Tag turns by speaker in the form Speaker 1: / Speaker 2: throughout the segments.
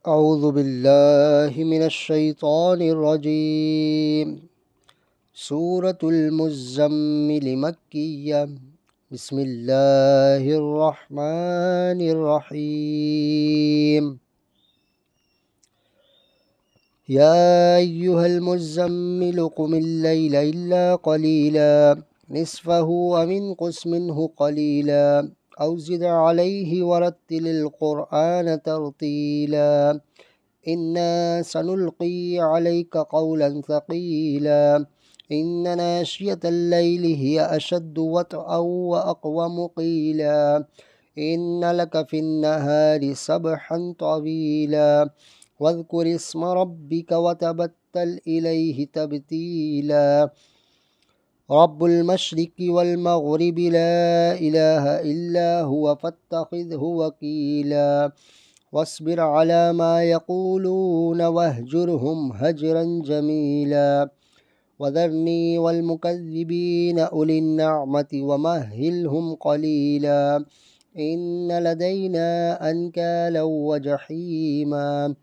Speaker 1: أعوذ بالله من الشيطان الرجيم. سورة المزمل مكية. بسم الله الرحمن الرحيم. يا أيها المزمل قم الليل إلا قليلا نصفه وانقص منه قليلا أو زد عليه ورتل القرآن ترتيلا إنا سنلقي عليك قولا ثقيلا إن ناشية الليل هي أشد وطئا وأقوم قيلا إن لك في النهار سبحا طويلا واذكر اسم ربك وتبتل إليه تبتيلا رب المشرق والمغرب لا إله إلا هو فاتخذه وكيلا واصبر على ما يقولون واهجرهم هجرا جميلا وذرني والمكذبين أولي النعمة ومهلهم قليلا إن لدينا أنكالا وجحيما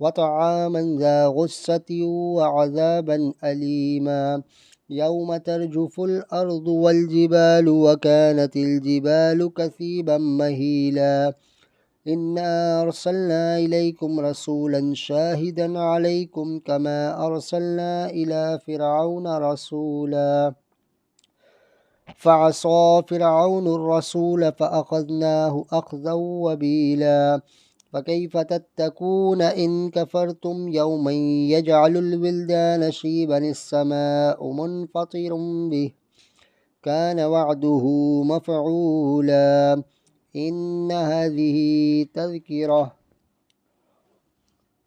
Speaker 1: وطعاما ذا غصة وعذابا أليما يوم ترجف الأرض والجبال وكانت الجبال كثيبا مهيلا إنا أرسلنا إليكم رسولا شاهدا عليكم كما أرسلنا إلى فرعون رسولا فعصى فرعون الرسول فأخذناه أخذا وبيلا فكيف تتقون إن كفرتم يوما يجعل الولدان شيبا السماء منفطر به كان وعده مفعولا إن هذه تذكرة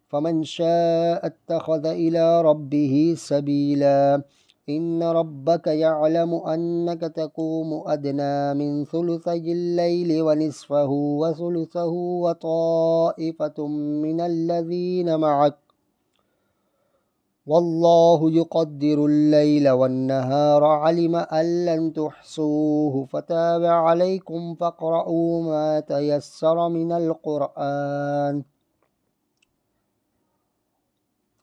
Speaker 1: فمن شاء اتخذ إلى ربه سبيلا إن ربك يعلم أنك تقوم أدنى من ثلثي الليل ونصفه وثلثه وطائفة من الذين معك والله يقدر الليل والنهار علم أن لن تحصوه فتاب عليكم فاقرؤوا ما تيسر من القرآن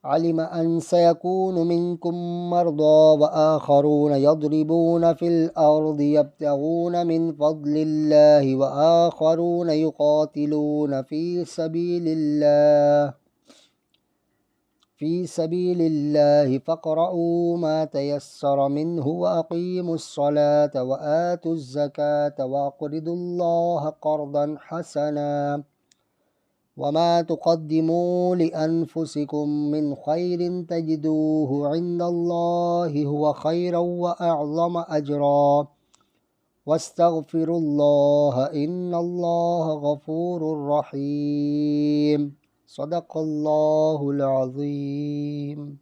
Speaker 1: علم أن سيكون منكم مرضى وآخرون يضربون في الأرض يبتغون من فضل الله وآخرون يقاتلون في سبيل الله فاقرؤوا ما تيسر منه وأقيموا الصلاة وآتوا الزكاة وأقرضوا الله قرضا حسنا وما تقدموا لأنفسكم من خير تجدوه عند الله هو خيرا وأعظم أجرا واستغفروا الله إن الله غفور رحيم صدق الله العظيم.